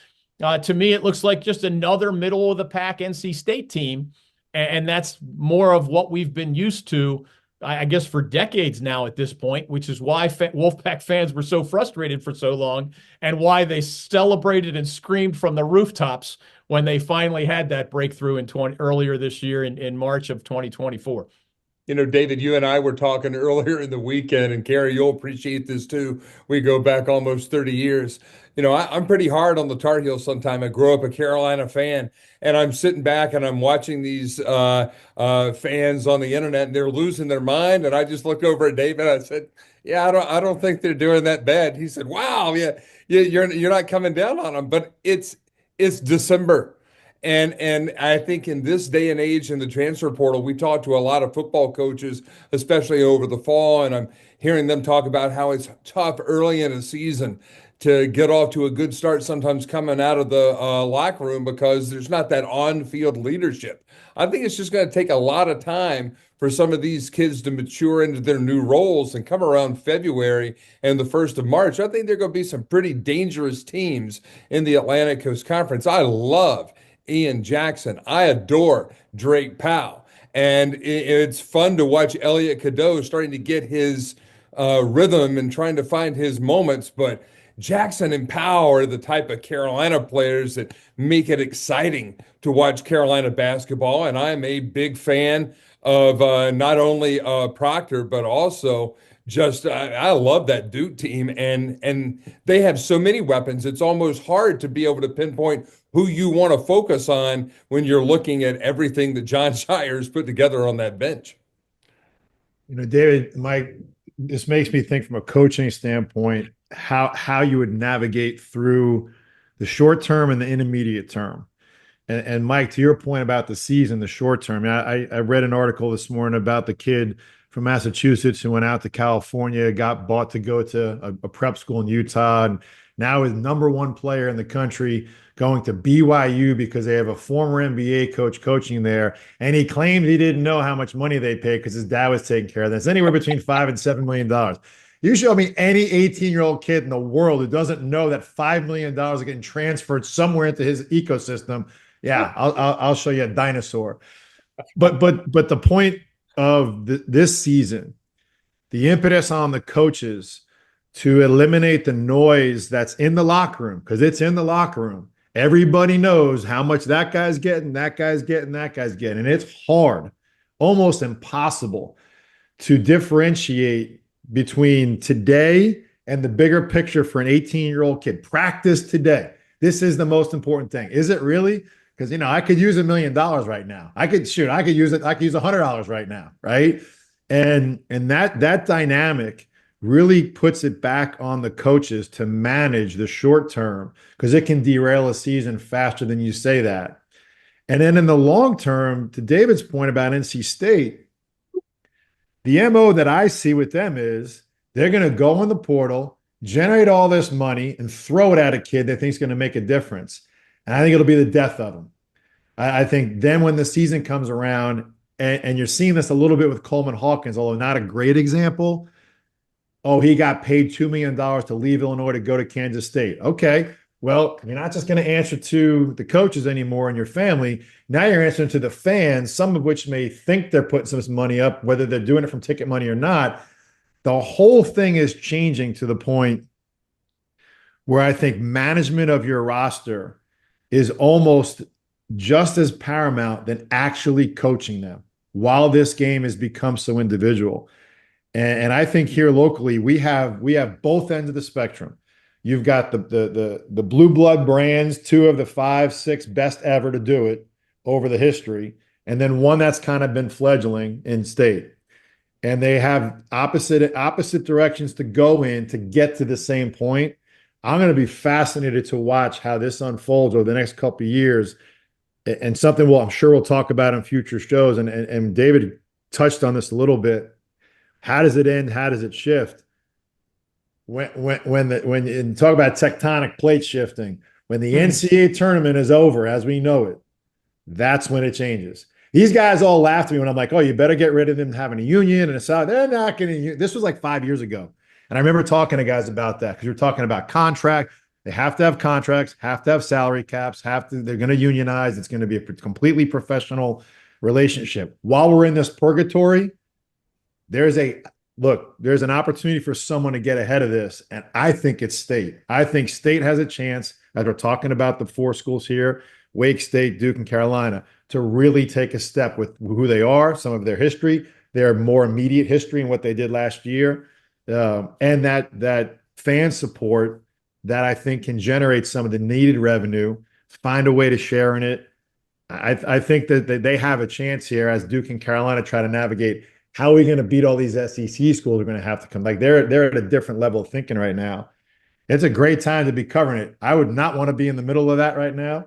to me, it looks like just another middle-of-the-pack NC State team, and that's more of what we've been used to, I guess, for decades now at this point, which is why Wolfpack fans were so frustrated for so long and why they celebrated and screamed from the rooftops when they finally had that breakthrough earlier this year in March of 2024. David, you and I were talking earlier in the weekend, and Kerry, you'll appreciate this too. We go back almost 30 years. I'm pretty hard on the Tar Heels sometimes. I grew up a Carolina fan, and I'm sitting back and I'm watching these fans on the internet, and they're losing their mind. And I just looked over at David. I said, "Yeah, I don't think they're doing that bad." He said, "Wow, yeah, you're not coming down on them." But it's December. And I think in this day and age in the transfer portal, we talk to a lot of football coaches, especially over the fall, and I'm hearing them talk about how it's tough early in a season to get off to a good start, sometimes coming out of the locker room, because there's not that on-field leadership. I think it's just going to take a lot of time for some of these kids to mature into their new roles, and come around February and the 1st of March, I think there are going to be some pretty dangerous teams in the Atlantic Coast Conference. I love Ian Jackson. I adore Drake Powell. And it's fun to watch Elliot Cadeau starting to get his rhythm and trying to find his moments. But Jackson and Powell are the type of Carolina players that make it exciting to watch Carolina basketball. And I'm a big fan of not only Proctor, but also just I love that Duke team. And they have so many weapons. It's almost hard to be able to pinpoint who you want to focus on when you're looking at everything that John Shires put together on that bench. David, Mike, this makes me think from a coaching standpoint, how you would navigate through the short term and the intermediate term. And Mike, to your point about the season, the short term, I read an article this morning about the kid from Massachusetts who went out to California, got bought to go to a prep school in Utah, and now is #1 player in the country, going to BYU because they have a former NBA coach coaching there. And he claimed he didn't know how much money they paid because his dad was taking care of that. It's anywhere between $5 and $7 million. You show me any 18-year-old kid in the world who doesn't know that $5 million are getting transferred somewhere into his ecosystem. Yeah, I'll show you a dinosaur. But the point of this season, the impetus on the coaches to eliminate the noise that's in the locker room, because it's in the locker room. Everybody knows how much that guy's getting, that guy's getting, that guy's getting. And it's hard, almost impossible to differentiate between today and the bigger picture for an 18-year-old kid. Practice today. This is the most important thing. Is it really? Because, I could use $1 million right now. I could use $100 right now, right? And that dynamic really puts it back on the coaches to manage the short term, because it can derail a season faster than you say that. And then in the long term, to David's point about NC State, the MO that I see with them is they're going to go in the portal, generate all this money, and throw it at a kid they think is going to make a difference. And I think it'll be the death of them. I think then when the season comes around, and you're seeing this a little bit with Coleman Hawkins, although not a great example. Oh, he got paid $2 million to leave Illinois to go to Kansas State. Okay, well, you're not just going to answer to the coaches anymore and your family. Now you're answering to the fans, some of which may think they're putting some money up, whether they're doing it from ticket money or not. The whole thing is changing to the point where I think management of your roster is almost just as paramount than actually coaching them, while this game has become so individual. And I think here locally, we have both ends of the spectrum. You've got the blue blood brands, 2 of the 5, 6 best ever to do it over the history, and then one that's kind of been fledgling in state. And they have opposite directions to go in to get to the same point. I'm going to be fascinated to watch how this unfolds over the next couple of years, and something I'm sure we'll talk about in future shows. And David touched on this a little bit. How does it end? How does it shift? When you talk about tectonic plate shifting, when the NCAA tournament is over, as we know it, that's when it changes. These guys all laughed at me when I'm like, oh, you better get rid of them having a union and a salary. They're not going to. This was like 5 years ago. And I remember talking to guys about that, because you're talking about contract. They have to have contracts, have to have salary caps, they're going to unionize. It's going to be a completely professional relationship. While we're in this purgatory, there's an opportunity for someone to get ahead of this. And I think it's State. I think State has a chance, as we're talking about the 4 schools here, Wake State, Duke, and Carolina, to really take a step with who they are, some of their history, their more immediate history and what they did last year, and that fan support that I think can generate some of the needed revenue, find a way to share in it. I think that they have a chance here as Duke and Carolina try to navigate how are we going to beat all these SEC schools are going to have to come. Like they're at a different level of thinking right now. It's a great time to be covering it. I would not want to be in the middle of that right now.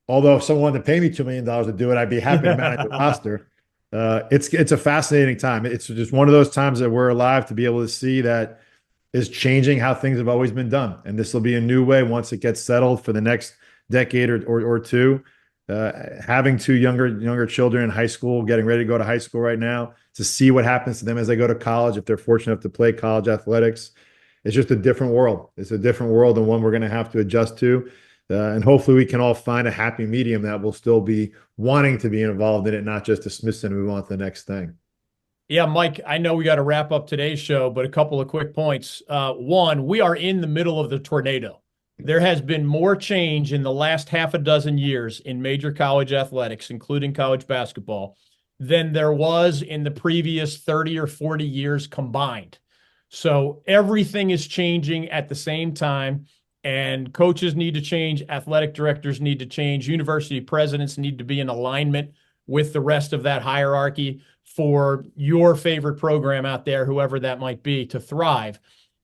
Although if someone wanted to pay me $2 million to do it, I'd be happy to manage the roster. It's a fascinating time. It's just one of those times that we're alive to be able to see that is changing how things have always been done. And this will be a new way once it gets settled for the next decade or two. Having 2 younger children in high school, getting ready to go to high school right now, to see what happens to them as they go to college, if they're fortunate enough to play college athletics. It's just a different world. It's a different world, and one we're going to have to adjust to. And hopefully we can all find a happy medium that will still be wanting to be involved in it, not just dismiss and move on to the next thing. Yeah, Mike, I know we got to wrap up today's show, but a couple of quick points. One, we are in the middle of the tornado. There has been more change in the last half a dozen years in major college athletics, including college basketball, than there was in the previous 30 or 40 years combined. So everything is changing at the same time, and coaches need to change, athletic directors need to change, university presidents need to be in alignment with the rest of that hierarchy for your favorite program out there, whoever that might be, to thrive.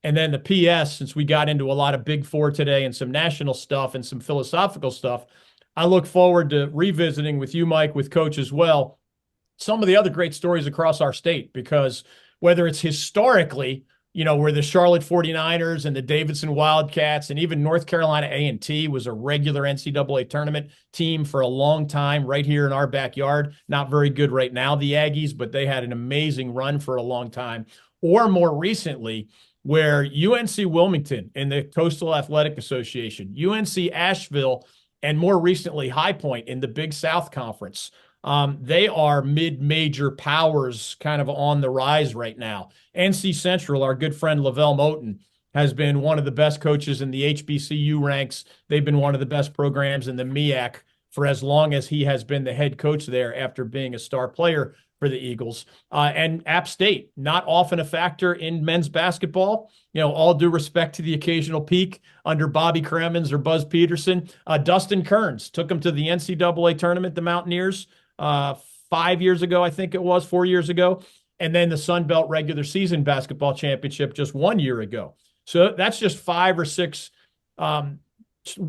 And then the PS, since we got into a lot of Big Four today and some national stuff and some philosophical stuff, I look forward to revisiting with you, Mike, with Coach as well, some of the other great stories across our state, because whether it's historically, where the Charlotte 49ers and the Davidson Wildcats and even North Carolina A&T was a regular NCAA tournament team for a long time right here in our backyard. Not very good right now, the Aggies, but they had an amazing run for a long time. Or more recently, where UNC Wilmington in the Coastal Athletic Association, UNC Asheville, and more recently High Point in the Big South Conference. They are mid-major powers kind of on the rise right now. NC Central, our good friend Lavelle Moten, has been one of the best coaches in the HBCU ranks. They've been one of the best programs in the MEAC for as long as he has been the head coach there after being a star player for the Eagles. And App State, not often a factor in men's basketball. All due respect to the occasional peak under Bobby Cremins or Buzz Peterson. Dustin Kearns took them to the NCAA tournament, the Mountaineers, 5 years ago, I think it was, 4 years ago, and then the Sun Belt regular season basketball championship just 1 year ago. So that's just 5 or 6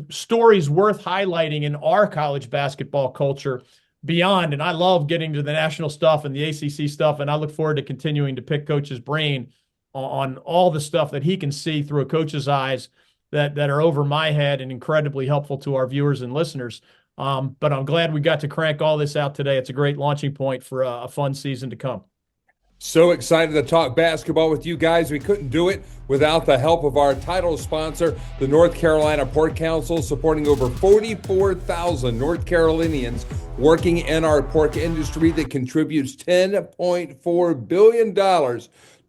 stories worth highlighting in our college basketball culture beyond. And I love getting to the national stuff and the ACC stuff, and I look forward to continuing to pick Coach's brain on all the stuff that he can see through a coach's eyes that are over my head and incredibly helpful to our viewers and listeners. But I'm glad we got to crank all this out today. It's a great launching point for a fun season to come. So excited to talk basketball with you guys. We couldn't do it without the help of our title sponsor, the North Carolina Port Council, supporting over 44,000 North Carolinians working in our pork industry that contributes $10.4 billion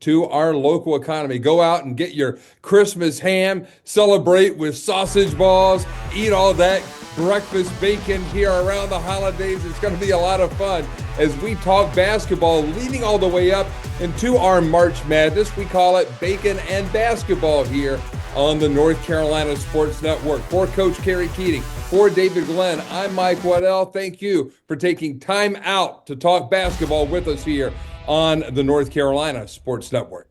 to our local economy. Go out and get your Christmas ham, celebrate with sausage balls, eat all that breakfast bacon here around the holidays. It's going to be a lot of fun as we talk basketball, leading all the way up into our March Madness. We call it Bacon and Basketball here on the North Carolina Sports Network. For Coach Kerry Keating, for David Glenn, I'm Mike Waddell. Thank you for taking time out to talk basketball with us here on the North Carolina Sports Network.